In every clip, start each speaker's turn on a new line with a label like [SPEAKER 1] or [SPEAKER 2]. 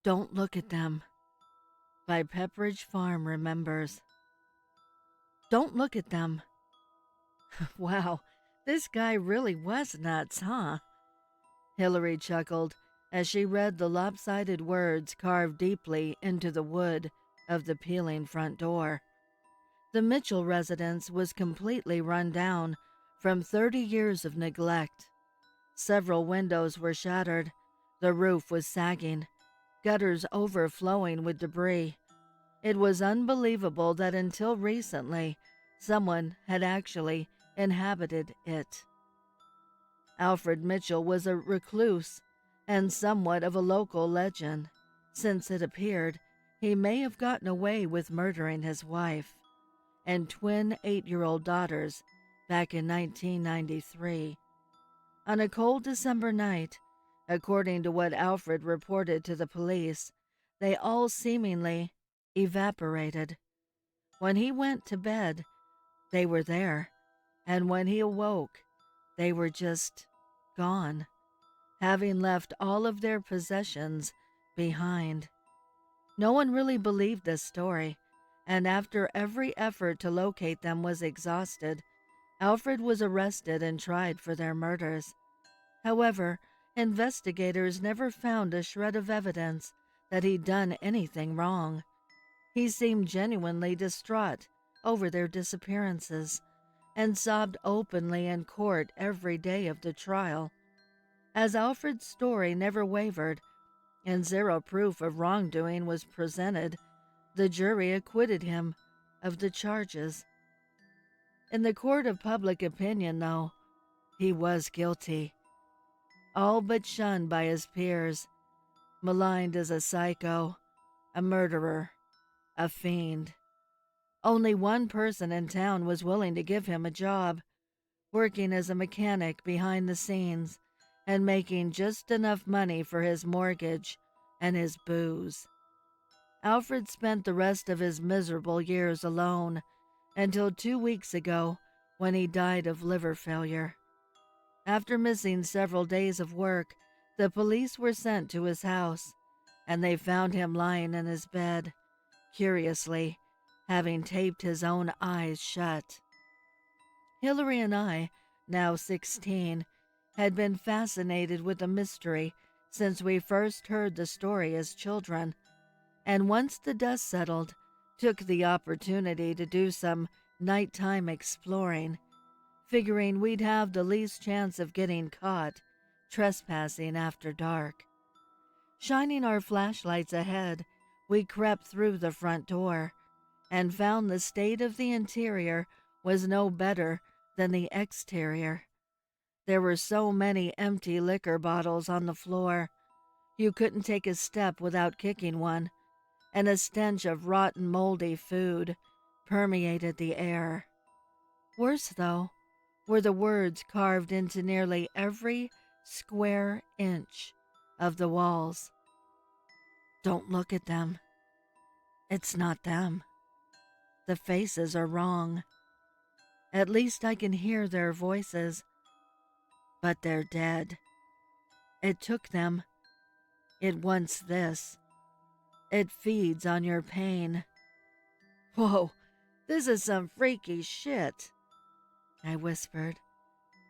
[SPEAKER 1] Don't look at them, by Pepperidge Farm Remembers. Don't look at them. Wow, this guy really was nuts, huh? Hillary chuckled as she read the lopsided words carved deeply into the wood of the peeling front door. The Mitchell residence was completely run down from 30 years of neglect. Several windows were shattered, the roof was sagging, gutters overflowing with debris. It was unbelievable that until recently, someone had actually inhabited it. Alfred Mitchell was a recluse and somewhat of a local legend, since it appeared he may have gotten away with murdering his wife and twin 8-year-old daughters back in 1993. On a cold December night, according to what Alfred reported to the police, they all seemingly evaporated. When he went to bed, they were there, and when he awoke, they were just gone, having left all of their possessions behind. No one really believed this story, and after every effort to locate them was exhausted, Alfred was arrested and tried for their murders. However, investigators never found a shred of evidence that he'd done anything wrong. He seemed genuinely distraught over their disappearances and sobbed openly in court every day of the trial. As Alfred's story never wavered and zero proof of wrongdoing was presented, the jury acquitted him of the charges. In the court of public opinion, though, he was guilty, all but shunned by his peers, maligned as a psycho, a murderer, a fiend. Only one person in town was willing to give him a job, working as a mechanic behind the scenes and making just enough money for his mortgage and his booze. Alfred spent the rest of his miserable years alone until 2 weeks ago when he died of liver failure. After missing several days of work, the police were sent to his house, and they found him lying in his bed, curiously, having taped his own eyes shut. Hillary and I, now 16, had been fascinated with the mystery since we first heard the story as children, and once the dust settled, took the opportunity to do some nighttime exploring, figuring we'd have the least chance of getting caught trespassing after dark. Shining our flashlights ahead, we crept through the front door and found the state of the interior was no better than the exterior. There were so many empty liquor bottles on the floor, you couldn't take a step without kicking one, and a stench of rotten, moldy food permeated the air. Worse, though, were the words carved into nearly every square inch of the walls. Don't look at them. It's not them. The faces are wrong. At least I can hear their voices. But they're dead. It took them. It wants this. It feeds on your pain. Whoa, this is some freaky shit, I whispered,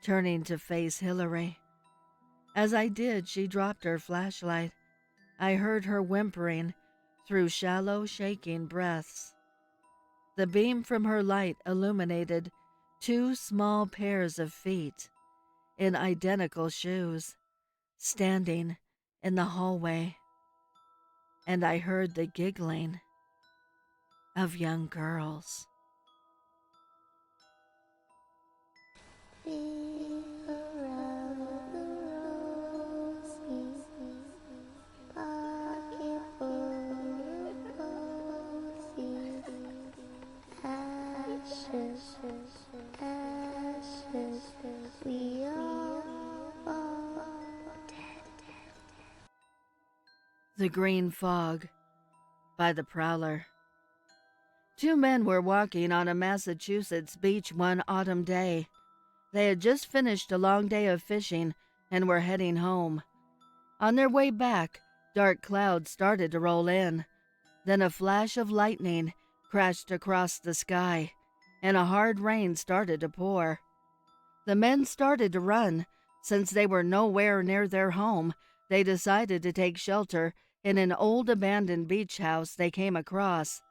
[SPEAKER 1] turning to face Hillary. As I did, she dropped her flashlight. I heard her whimpering through shallow, shaking breaths. The beam from her light illuminated 2 small pairs of feet in identical shoes, standing in the hallway, and I heard the giggling of young girls. The Green Fog by the Prowler. 2 men were walking on a Massachusetts beach one autumn day. They had just finished a long day of fishing and were heading home. On their way back, Dark clouds started to roll in. Then a flash of lightning crashed across the sky, and a hard rain started to pour. The men started to run. Since they were nowhere near their home, they decided to take shelter in an old abandoned beach house they came across.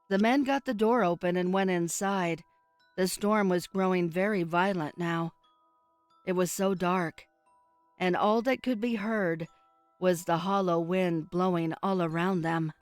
[SPEAKER 1] The men got the door open and went inside. The storm was growing very violent now. It was so dark, and all that could be heard was the hollow wind blowing all around them.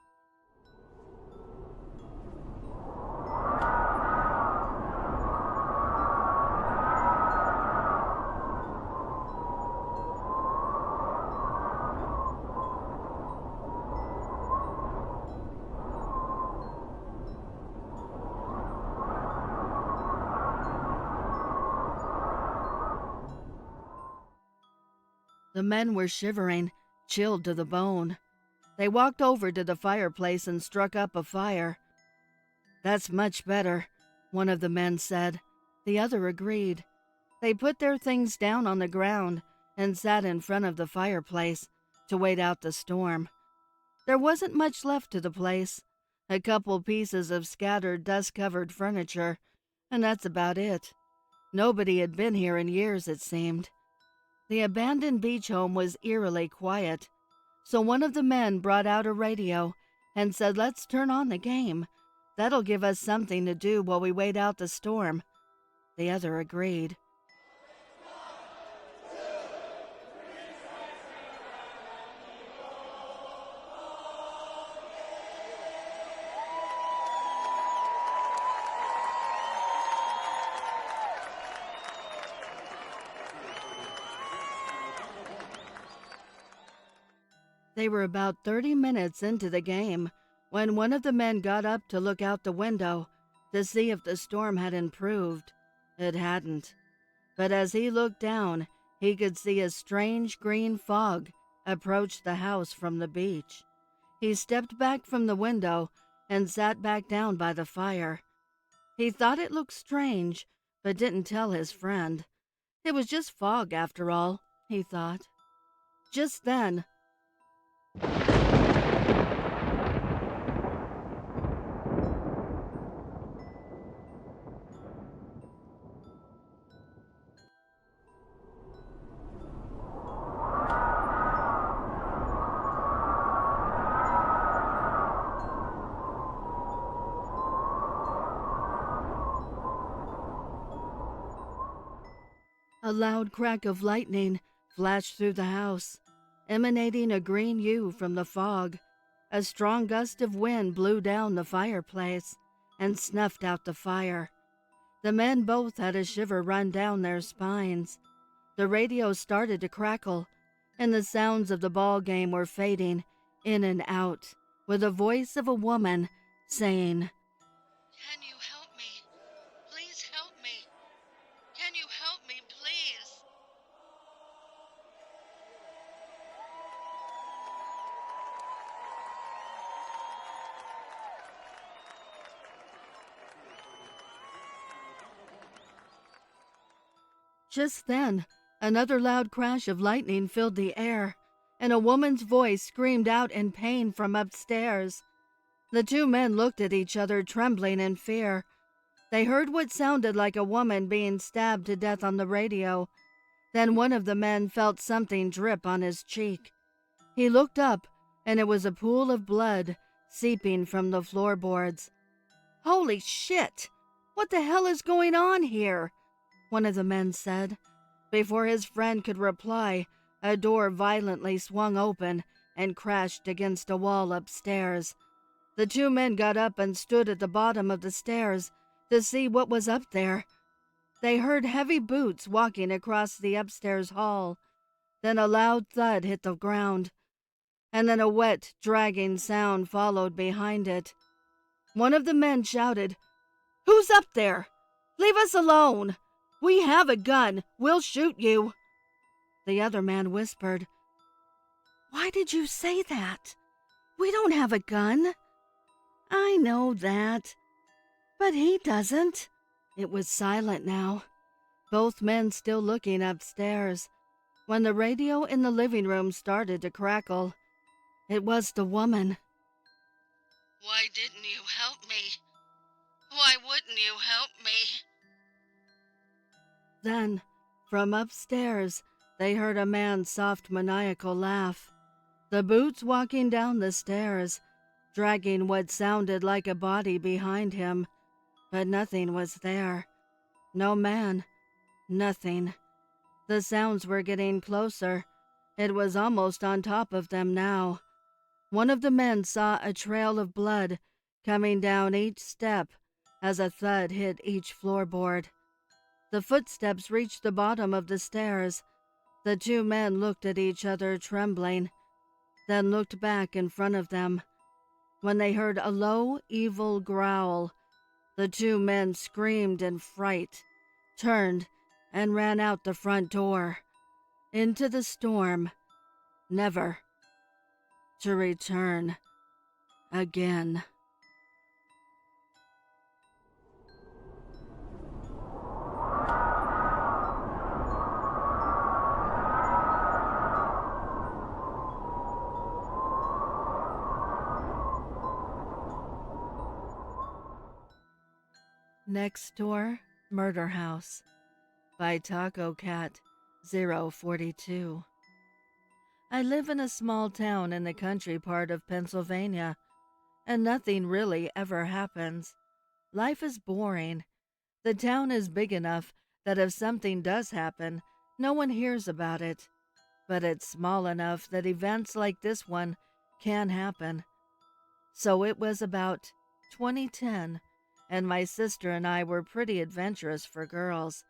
[SPEAKER 1] The men were shivering, chilled to the bone. They walked over to the fireplace and struck up a fire. "That's much better," one of the men said. The other agreed. They put their things down on the ground and sat in front of the fireplace to wait out the storm. There wasn't much left to the place. A couple pieces of scattered, dust-covered furniture, and that's about it. Nobody had been here in years, it seemed. The abandoned beach home was eerily quiet, so one of the men brought out a radio and said, "Let's turn on the game. That'll give us something to do while we wait out the storm." The other agreed. They were about 30 minutes into the game when one of the men got up to look out the window to see if the storm had improved. It hadn't. But as he looked down, he could see a strange green fog approach the house from the beach. He stepped back from the window and sat back down by the fire. He thought it looked strange, but didn't tell his friend. It was just fog after all, he thought. Just then, a loud crack of lightning flashed through the house, emanating a green hue from the fog. A strong gust of wind blew down the fireplace and snuffed out the fire. The men both had a shiver run down their spines. The radio started to crackle, and the sounds of the ball game were fading in and out, with the voice of a woman saying, "Can you help me? Please help me. Can you help me, please?" Just then, another loud crash of lightning filled the air, and a woman's voice screamed out in pain from upstairs. The two men looked at each other, trembling in fear. They heard what sounded like a woman being stabbed to death on the radio. Then one of the men felt something drip on his cheek. He looked up, and it was a pool of blood seeping from the floorboards. "Holy shit! What the hell is going on here?" one of the men said. Before his friend could reply, a door violently swung open and crashed against a wall upstairs. The two men got up and stood at the bottom of the stairs to see what was up there. They heard heavy boots walking across the upstairs hall. Then a loud thud hit the ground, and then a wet, dragging sound followed behind it. One of the men shouted, "Who's up there? Leave us alone! We have a gun. We'll shoot you." The other man whispered, "Why did you say that? We don't have a gun." "I know that, but he doesn't." It was silent now, both men still looking upstairs, when the radio in the living room started to crackle. It was the woman.
[SPEAKER 2] Why didn't you help me? Why wouldn't you help me?
[SPEAKER 1] Then, from upstairs, they heard a man's soft maniacal laugh. The boots walking down the stairs, dragging what sounded like a body behind him, but nothing was there. No man. Nothing. The sounds were getting closer. It was almost on top of them now. One of the men saw a trail of blood coming down each step as a thud hit each floorboard. The footsteps reached the bottom of the stairs. The two men looked at each other, trembling, then looked back in front of them. When they heard a low, evil growl, the two men screamed in fright, turned, and ran out the front door, into the storm, never to return again. Nextdoor Murder House by Taco Cat 042. I live in a small town in the country part of Pennsylvania, and nothing really ever happens. Life is boring. The town is big enough that if something does happen, no one hears about it. But it's small enough that events like this one can happen. So it was about 2010, and my sister and I were pretty adventurous for girls.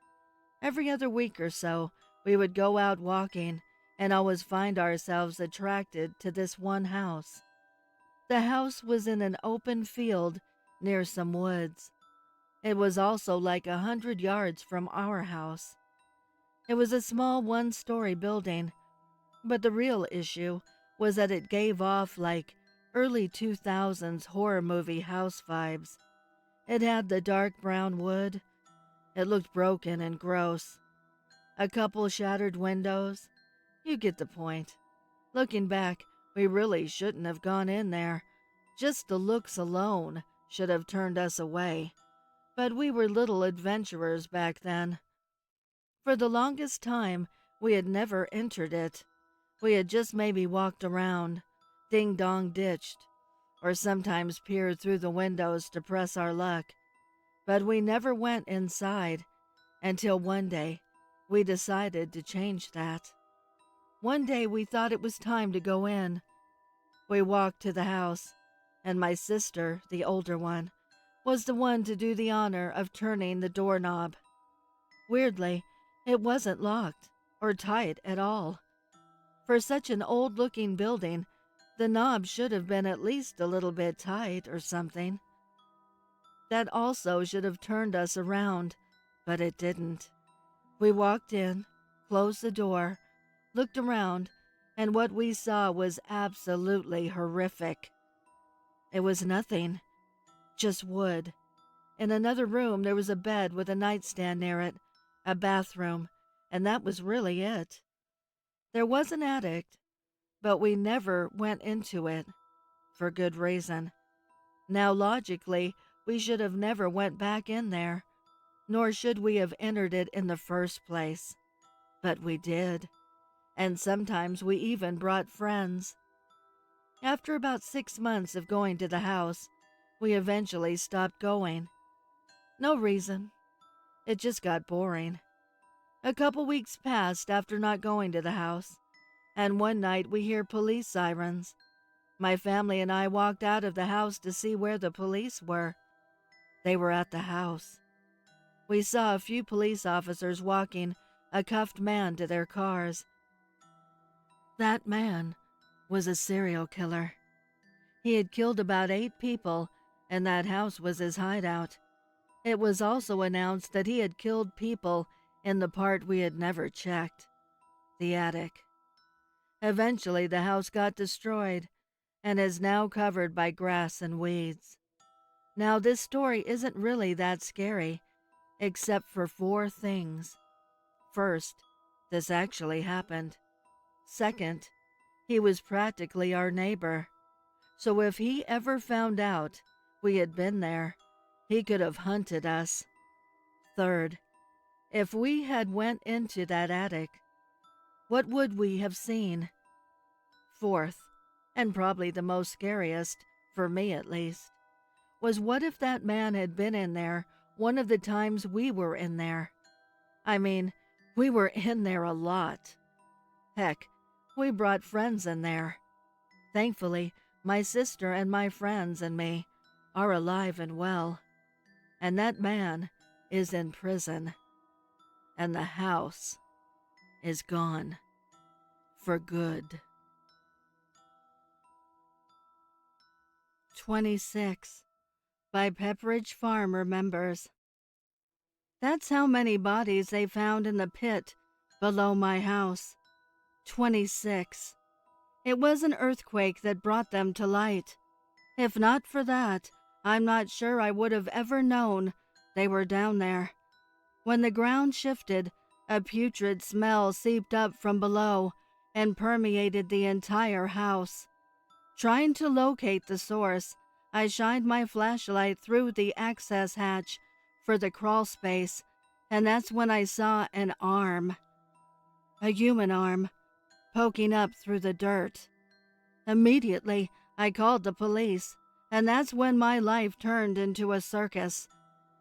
[SPEAKER 1] Every other week or so, we would go out walking and always find ourselves attracted to this one house. The house was in an open field near some woods. It was also like 100 yards from our house. It was a small one-story building, but the real issue was that it gave off like early 2000s horror movie house vibes. It had the dark brown wood. It looked broken and gross. A couple shattered windows. You get the point. Looking back, we really shouldn't have gone in there. Just the looks alone should have turned us away. But we were little adventurers back then. For the longest time, we had never entered it. We had just maybe walked around, ding-dong ditched, or sometimes peered through the windows to press our luck. But we never went inside until one day we decided to change that. One day we thought it was time to go in. We walked to the house, and my sister, the older one, was the one to do the honor of turning the doorknob. Weirdly, it wasn't locked or tight at all. For such an old-looking building, the knob should have been at least a little bit tight or something. That also should have turned us around, but it didn't. We walked in, closed the door, looked around, and what we saw was absolutely horrific. It was nothing, just wood. In another room there was a bed with a nightstand near it, a bathroom, and that was really it. There was an attic, but we never went into it, for good reason. Now logically, we should have never went back in there, nor should we have entered it in the first place. But we did, and sometimes we even brought friends. After about 6 months of going to the house, we eventually stopped going. No reason. It just got boring. A couple weeks passed after not going to the house, and one night we hear police sirens. My family and I walked out of the house to see where the police were. They were at the house. We saw a few police officers walking a cuffed man to their cars. That man was a serial killer. He had killed about 8 people, and that house was his hideout. It was also announced that he had killed people in the part we had never checked, the attic. Eventually, the house got destroyed and is now covered by grass and weeds. Now, this story isn't really that scary, except for 4 things. First, this actually happened. Second, He was practically our neighbor, so if he ever found out we had been there, he could have hunted us. Third, if we had went into that attic, what would we have seen? Fourth, and probably the most scariest, for me at least, was what if that man had been in there one of the times we were in there? I mean, we were in there a lot. Heck, we brought friends in there. Thankfully, my sister and my friends and me are alive and well, and that man is in prison, and the house is gone for good. 26. By Pepperidge Farm Remembers. That's how many bodies they found in the pit below my house. 26. It was an earthquake that brought them to light. If not for that, I'm not sure I would have ever known they were down there. When the ground shifted, a putrid smell seeped up from below and permeated the entire house. Trying to locate the source, I shined my flashlight through the access hatch for the crawl space, and that's when I saw an arm. A human arm, poking up through the dirt. Immediately, I called the police, and that's when my life turned into a circus.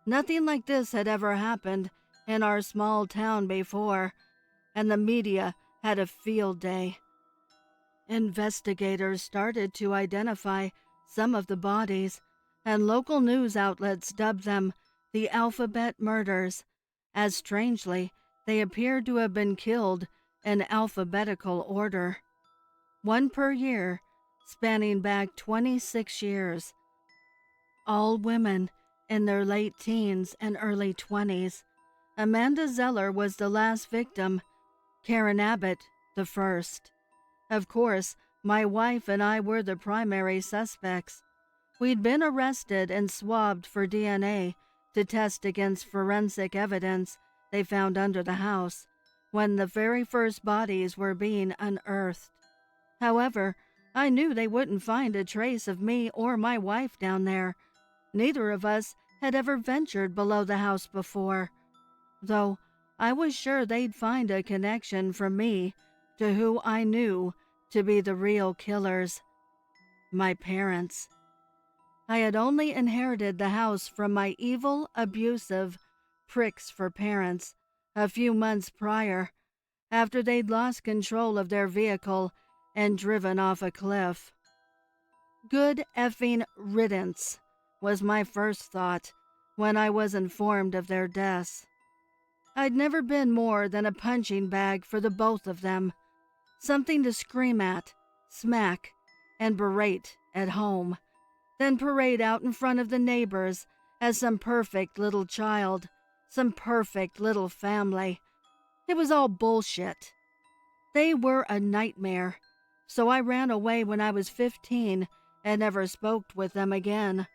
[SPEAKER 1] Nothing like this had ever happened in our small town before, and the media had a field day. Investigators started to identify some of the bodies, and local news outlets dubbed them the Alphabet Murders, as strangely they appeared to have been killed in alphabetical order. One per year, spanning back 26 years. All women in their late teens and early 20s. Amanda Zeller was the last victim, Karen Abbott the first. Of course, my wife and I were the primary suspects. We'd been arrested and swabbed for DNA to test against forensic evidence they found under the house when the very first bodies were being unearthed. However, I knew they wouldn't find a trace of me or my wife down there. Neither of us had ever ventured below the house before, though I was sure they'd find a connection from me to who I knew to be the real killers, my parents. I had only inherited the house from my evil, abusive pricks for parents a few months prior, after they'd lost control of their vehicle and driven off a cliff. Good effing riddance was my first thought when I was informed of their deaths. I'd never been more than a punching bag for the both of them, something to scream at, smack, and berate at home, then parade out in front of the neighbors as some perfect little child, some perfect little family. It was all bullshit. They were a nightmare, so I ran away when I was 15 and never spoke with them again.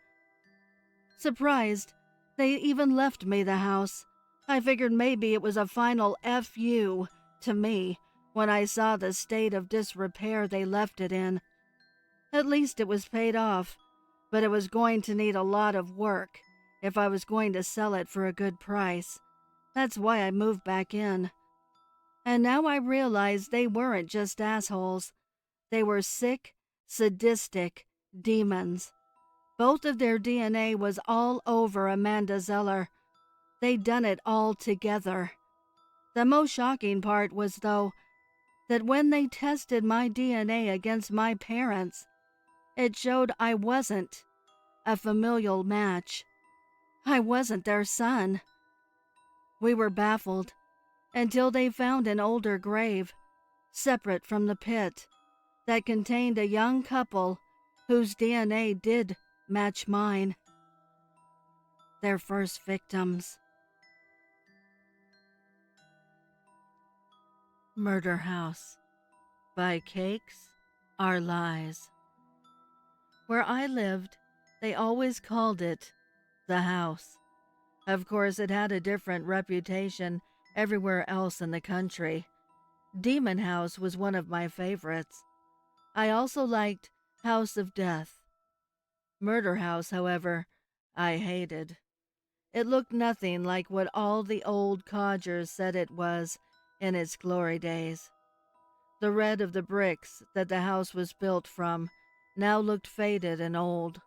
[SPEAKER 1] Surprised, they even left me the house. I figured maybe it was a final F you to me when I saw the state of disrepair they left it in. At least it was paid off, but it was going to need a lot of work if I was going to sell it for a good price. That's why I moved back in. And now I realize they weren't just assholes. They were sick, sadistic demons. Both of their DNA was all over Amanda Zeller. They'd done it all together. The most shocking part was, though, that when they tested my DNA against my parents, it showed I wasn't a familial match. I wasn't their son. We were baffled until they found an older grave, separate from the pit, that contained a young couple whose DNA did match mine. Their first victims. Murder House by Cakesarelies. Where I lived, they always called it the house. Of course, it had a different reputation everywhere else in the country. Demon House was one of my favorites. I also liked House of Death. Murder House, however, I hated. It looked nothing like what all the old codgers said it was in its glory days. The red of the bricks that the house was built from now looked faded and old.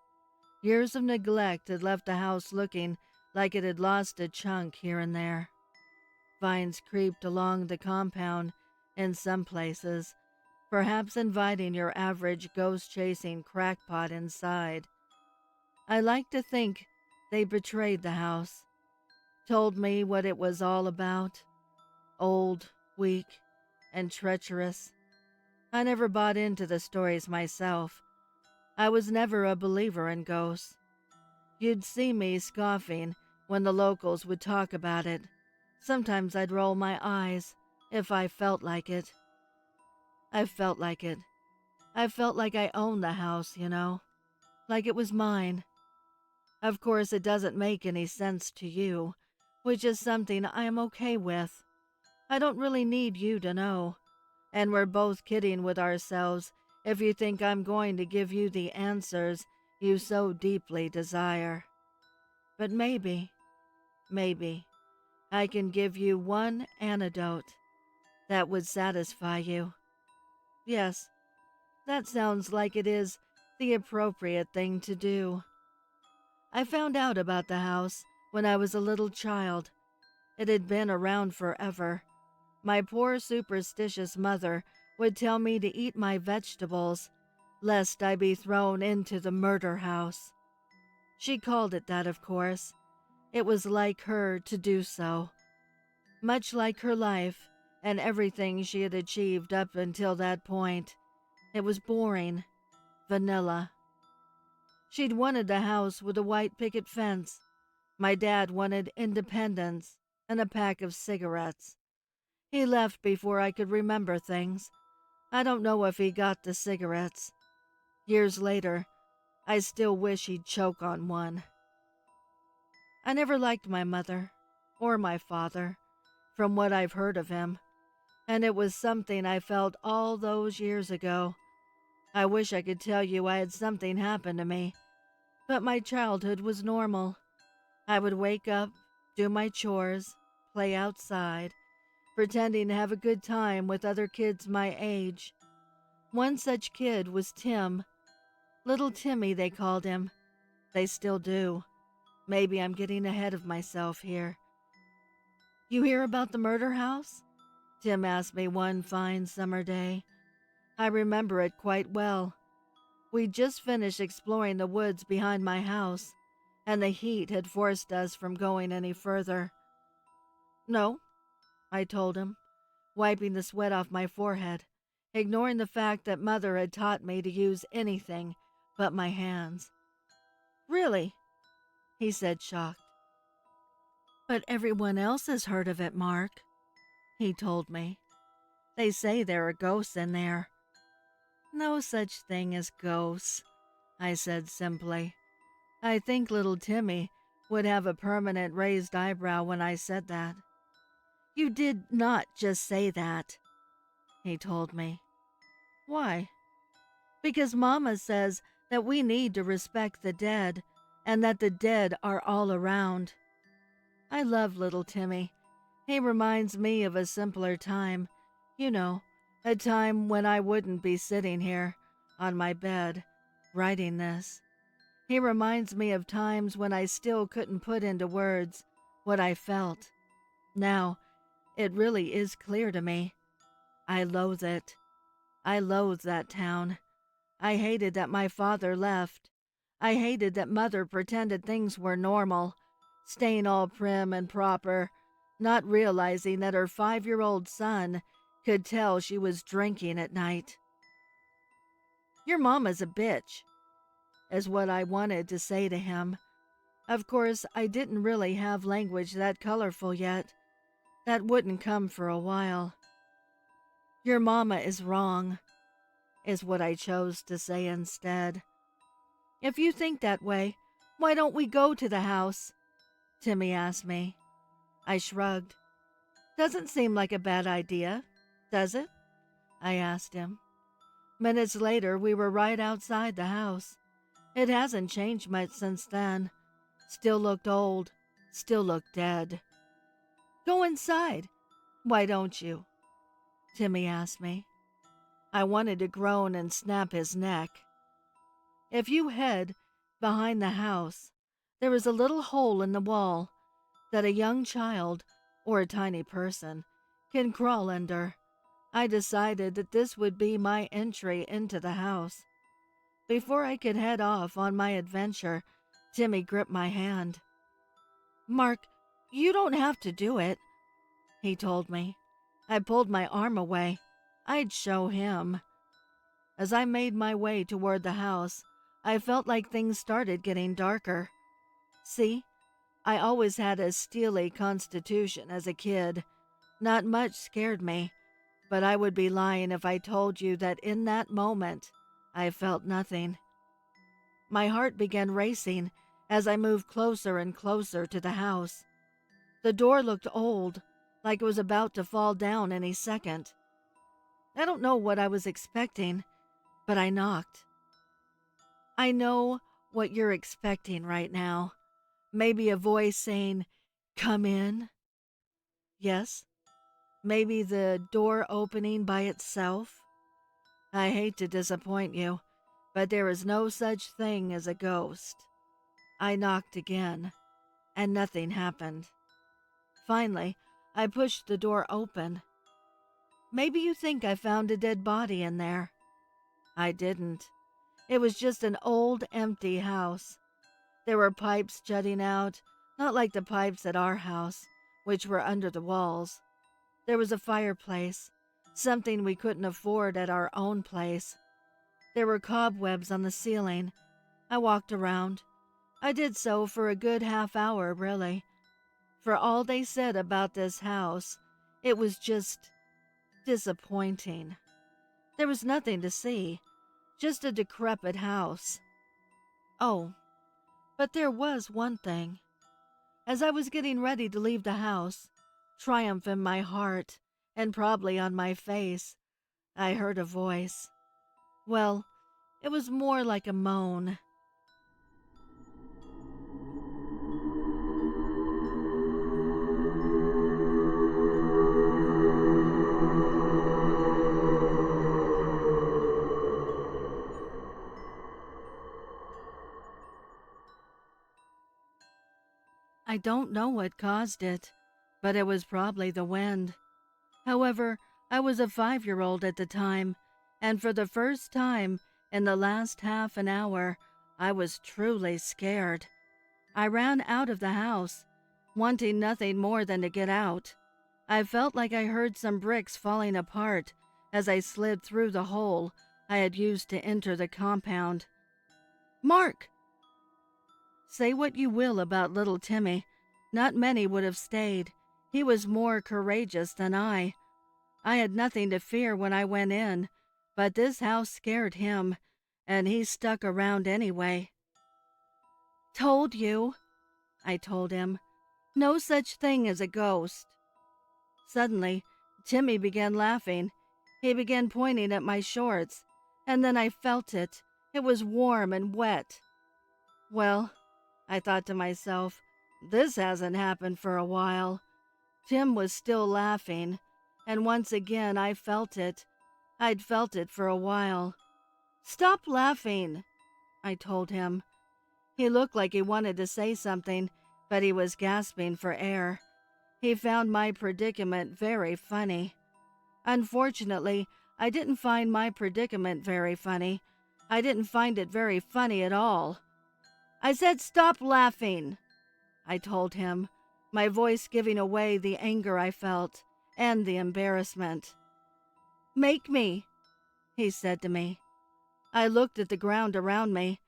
[SPEAKER 1] Years of neglect had left the house looking like it had lost a chunk here and there. Vines creeped along the compound in some places, perhaps inviting your average ghost-chasing crackpot inside. I like to think they betrayed the house, told me what it was all about. Old, weak, and treacherous. I never bought into the stories myself. I was never a believer in ghosts. You'd see me scoffing when the locals would talk about it. Sometimes I'd roll my eyes if I felt like it. I felt like it. I felt like I owned the house, like it was mine. Of course, it doesn't make any sense to you, which is something I am okay with. I don't really need you to know. And we're both kidding with ourselves if you think I'm going to give you the answers you so deeply desire. But maybe, I can give you one antidote that would satisfy you. Yes, that sounds like it is the appropriate thing to do. I found out about the house when I was a little child. It had been around forever. My poor superstitious mother would tell me to eat my vegetables, lest I be thrown into the murder house. She called it that, of course. It was like her to do so. Much like her life and everything she had achieved up until that point. It was boring, vanilla. She'd wanted the house with a white picket fence. My dad wanted independence and a pack of cigarettes. He left before I could remember things. I don't know if he got the cigarettes. Years later, I still wish he'd choke on one. I never liked my mother, or my father, from what I've heard of him, and it was something I felt all those years ago. I wish I could tell you I had something happen to me, but my childhood was normal. I would wake up, do my chores, play outside, pretending to have a good time with other kids my age. One such kid was Tim. Little Timmy, they called him. They still do. Maybe I'm getting ahead of myself here. You hear about the murder house? Tim asked me one fine summer day. I remember it quite well. We'd just finished exploring the woods behind my house, and the heat had forced us from going any further. No, I told him, wiping the sweat off my forehead, ignoring the fact that Mother had taught me to use anything but my hands. Really? He said, shocked. But everyone else has heard of it, Mark, he told me. They say there are ghosts in there. No such thing as ghosts, I said simply. I think little Timmy would have a permanent raised eyebrow when I said that. You did not just say that, he told me. Why? Because Mama says that we need to respect the dead and that the dead are all around. I love little Timmy. He reminds me of a simpler time. A time when I wouldn't be sitting here on my bed writing this. He reminds me of times when I still couldn't put into words what I felt. Now, it really is clear to me. I loathe it. I loathe that town. I hated that my father left. I hated that Mother pretended things were normal, staying all prim and proper, not realizing that her 5-year-old son could tell she was drinking at night. Your mama's a bitch, is what I wanted to say to him. Of course, I didn't really have language that colorful yet. That wouldn't come for a while. Your mama is wrong, is what I chose to say instead. If you think that way, why don't we go to the house? Timmy asked me. I shrugged. Doesn't seem like a bad idea, does it? I asked him. Minutes later, we were right outside the house. It hasn't changed much since then. Still looked old, still looked dead. Go inside. Why don't you? Timmy asked me. I wanted to groan and snap his neck. If you head behind the house, there is a little hole in the wall that a young child or a tiny person can crawl under. I decided that this would be my entry into the house. Before I could head off on my adventure, Timmy gripped my hand. Mark, you don't have to do it, he told me. I pulled my arm away. I'd show him. As I made my way toward the house, I felt like things started getting darker. See, I always had a steely constitution as a kid. Not much scared me, but I would be lying if I told you that in that moment, I felt nothing. My heart began racing as I moved closer and closer to the house. The door looked old, like it was about to fall down any second. I don't know what I was expecting, but I knocked. I know what you're expecting right now. Maybe a voice saying, "Come in." Yes, maybe the door opening by itself. I hate to disappoint you, but there is no such thing as a ghost. I knocked again, and nothing happened. Finally, I pushed the door open. Maybe you think I found a dead body in there. I didn't. It was just an old, empty house. There were pipes jutting out, not like the pipes at our house, which were under the walls. There was a fireplace, something we couldn't afford at our own place. There were cobwebs on the ceiling. I walked around. I did so for a good half-hour, really. For all they said about this house, it was just disappointing. There was nothing to see, just a decrepit house. Oh, but there was one thing. As I was getting ready to leave the house, triumph in my heart and probably on my face, I heard a voice. Well, it was more like a moan. I don't know what caused it, but it was probably the wind. However, I was a 5-year-old at the time, and for the first time in the last half an hour, I was truly scared. I ran out of the house, wanting nothing more than to get out. I felt like I heard some bricks falling apart as I slid through the hole I had used to enter the compound. Mark! Say what you will about little Timmy, not many would have stayed. He was more courageous than I. I had nothing to fear when I went in, but this house scared him, and he stuck around anyway. Told you, I told him. No such thing as a ghost. Suddenly, Timmy began laughing. He began pointing at my shorts, and then I felt it. It was warm and wet. Well, I thought to myself, this hasn't happened for a while. Tim was still laughing, and once again I felt it. I'd felt it for a while. Stop laughing, I told him. He looked like he wanted to say something, but he was gasping for air. He found my predicament very funny. Unfortunately, I didn't find my predicament very funny. I didn't find it very funny at all. I said stop laughing, I told him, my voice giving away the anger I felt and the embarrassment. Make me, he said to me. I looked at the ground around me.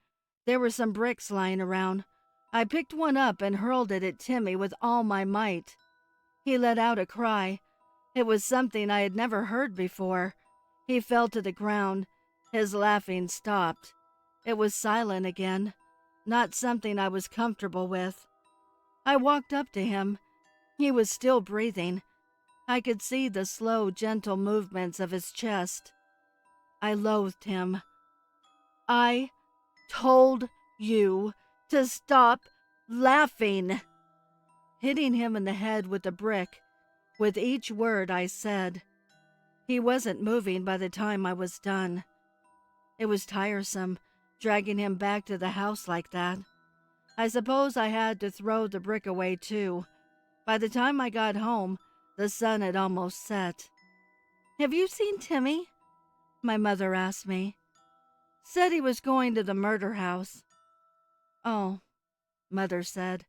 [SPEAKER 1] There were some bricks lying around. I picked one up and hurled it at Timmy with all my might. He let out a cry. It was something I had never heard before. He fell to the ground. His laughing stopped. It was silent again, not something I was comfortable with. I walked up to him. He was still breathing. I could see the slow, gentle movements of his chest. I loathed him. I told you to stop laughing. Hitting him in the head with the brick, with each word I said. He wasn't moving by the time I was done. It was tiresome, dragging him back to the house like that. I suppose I had to throw the brick away too. By the time I got home, the sun had almost set. "Have you seen Timmy?" my mother asked me. "Said he was going to the murder house." "Oh," Mother said.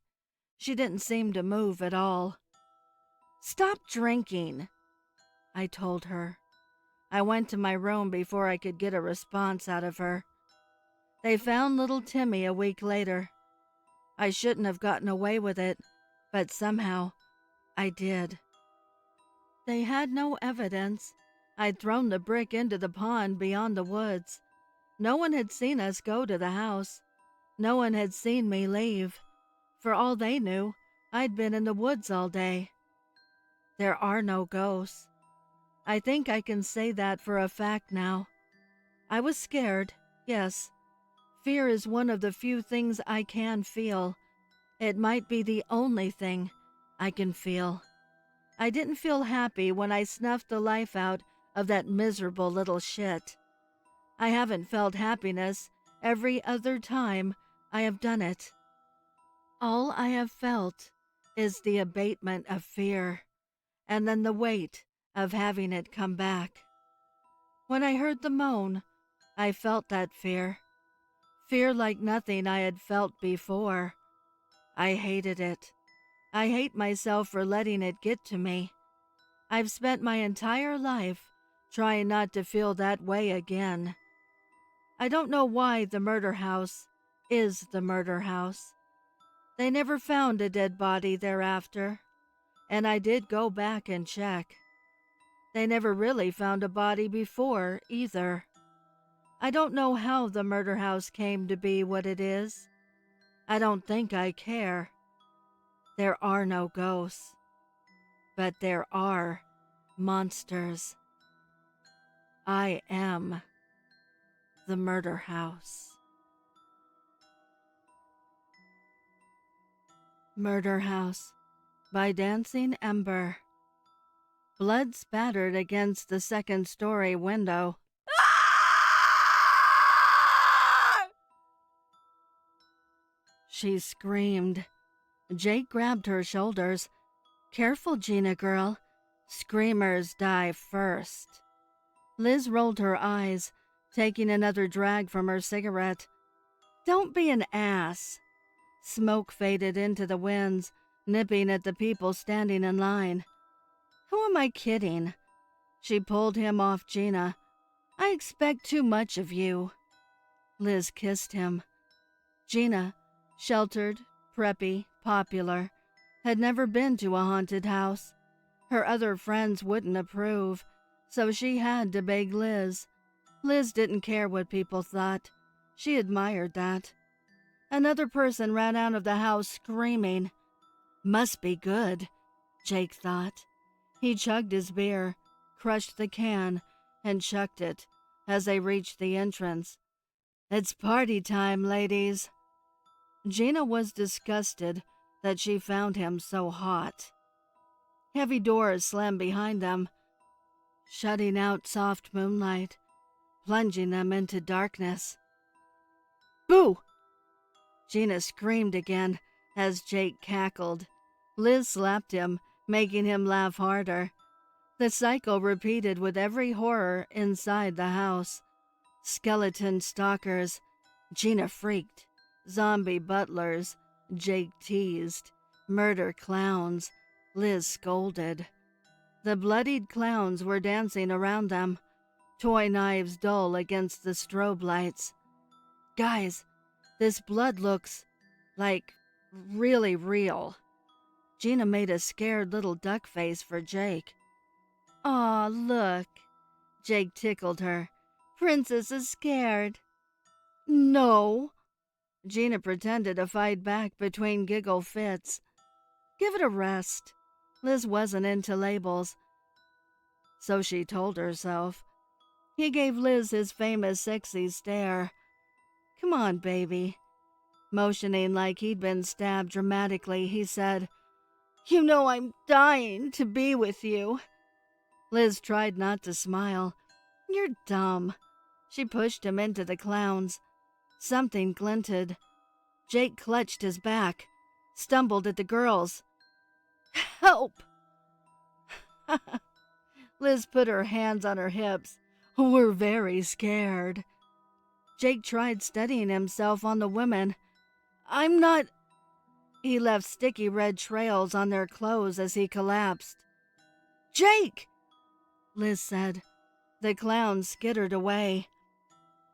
[SPEAKER 1] She didn't seem to move at all. "Stop drinking," I told her. I went to my room before I could get a response out of her. They found little Timmy a week later. I shouldn't have gotten away with it, but somehow I did. They had no evidence. I'd thrown the brick into the pond beyond the woods. No one had seen us go to the house. No one had seen me leave. For all they knew, I'd been in the woods all day. There are no ghosts. I think I can say that for a fact now. I was scared, yes. Fear is one of the few things I can feel. It might be the only thing I can feel. I didn't feel happy when I snuffed the life out of that miserable little shit. I haven't felt happiness every other time I have done it. All I have felt is the abatement of fear, and then the weight of having it come back. When I heard the moan, I felt that fear. Fear like nothing I had felt before. I hated it. I hate myself for letting it get to me. I've spent my entire life trying not to feel that way again. I don't know why the murder house is the murder house. They never found a dead body thereafter, and I did go back and check. They never really found a body before either. I don't know how the murder house came to be what it is. I don't think I care. There are no ghosts, but there are monsters. I am the murder house. Murder House by DancingEmber. Blood spattered against the second-story window. She screamed. Jake grabbed her shoulders. "Careful, Gina girl. Screamers die first." Liz rolled her eyes, taking another drag from her cigarette. "Don't be an ass." Smoke faded into the winds, nipping at the people standing in line. "Who am I kidding?" She pulled him off Gina. "I expect too much of you." Liz kissed him. Gina, sheltered, preppy, popular, had never been to a haunted house. Her other friends wouldn't approve, so she had to beg Liz. Liz didn't care what people thought. She admired that. Another person ran out of the house screaming. Must be good, Jake thought. He chugged his beer, crushed the can, and chucked it as they reached the entrance. "It's party time, ladies." Gina was disgusted that she found him so hot. Heavy doors slammed behind them, shutting out soft moonlight, plunging them into darkness. "Boo!" Gina screamed again as Jake cackled. Liz slapped him, making him laugh harder. The cycle repeated with every horror inside the house. Skeleton stalkers. Gina freaked. Zombie butlers. Jake teased. Murder clowns. Liz scolded. The bloodied clowns were dancing around them, toy knives dull against the strobe lights. "Guys, this blood looks like really real." Gina made a scared little duck face for Jake. "Aw, look." Jake tickled her. "Princess is scared." "No." Gina pretended to fight back between giggle fits. "Give it a rest." Liz wasn't into labels, so she told herself. He gave Liz his famous sexy stare. "Come on, baby." Motioning like he'd been stabbed dramatically, he said, "You know I'm dying to be with you." Liz tried not to smile. "You're dumb." She pushed him into the clowns. Something glinted. Jake clutched his back, stumbled at the girls. "Help!" Liz put her hands on her hips. "We're very scared." Jake tried steadying himself on the women. "I'm not—" He left sticky red trails on their clothes as he collapsed. "Jake!" Liz said. The clown skittered away.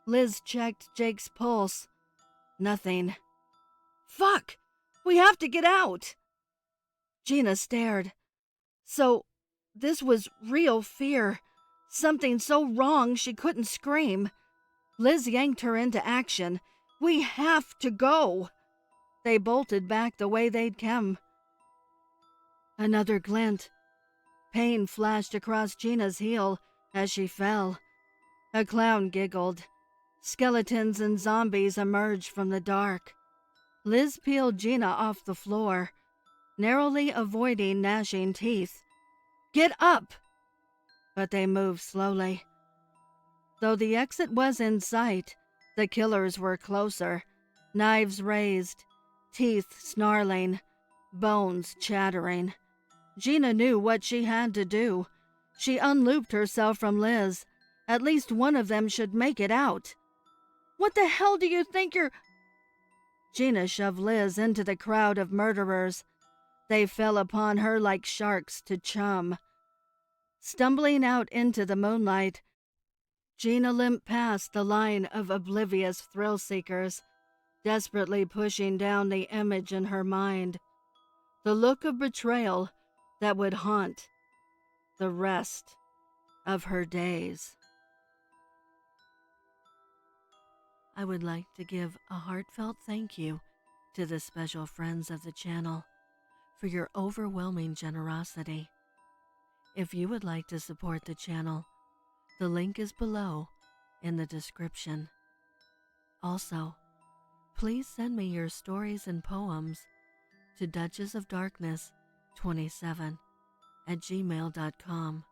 [SPEAKER 1] Liz checked Jake's pulse. Nothing. "Fuck! We have to get out!" Gina stared. So, this was real fear. Something so wrong she couldn't scream. Liz yanked her into action. "We have to go!" They bolted back the way they'd come. Another glint. Pain flashed across Gina's heel as she fell. A clown giggled. Skeletons and zombies emerged from the dark. Liz peeled Gina off the floor, narrowly avoiding gnashing teeth. "Get up!" But they moved slowly. Though the exit was in sight, the killers were closer, knives raised, teeth snarling, bones chattering. Gina knew what she had to do. She unlooped herself from Liz. At least one of them should make it out. "What the hell do you think you're—" Gina shoved Liz into the crowd of murderers. They fell upon her like sharks to chum. Stumbling out into the moonlight, Gina limped past the line of oblivious thrill-seekers, desperately pushing down the image in her mind, the look of betrayal that would haunt the rest of her days. I would like to give a heartfelt thank you to the special friends of the channel for your overwhelming generosity. If you would like to support the channel, the link is below in the description. Also, please send me your stories and poems to duchessofdarkness27@gmail.com.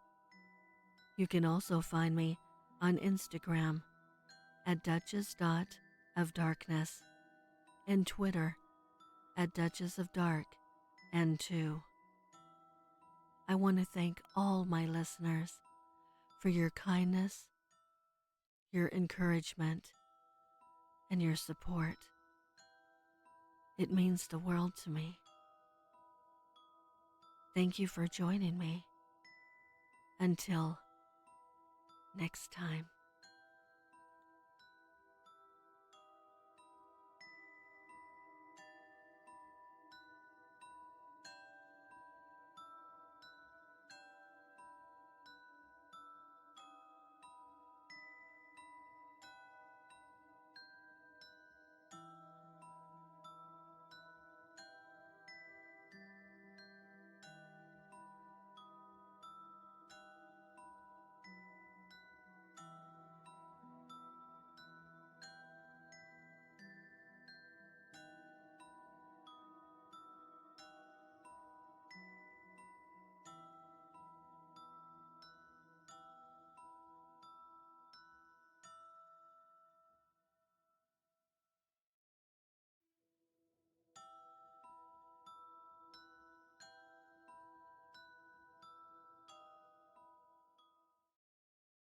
[SPEAKER 1] You can also find me on Instagram at duchess.ofdarkness and Twitter at duchessofdarkn2. I want to thank all my listeners for your kindness, your encouragement, and your support. It means the world to me. Thank you for joining me. Until next time.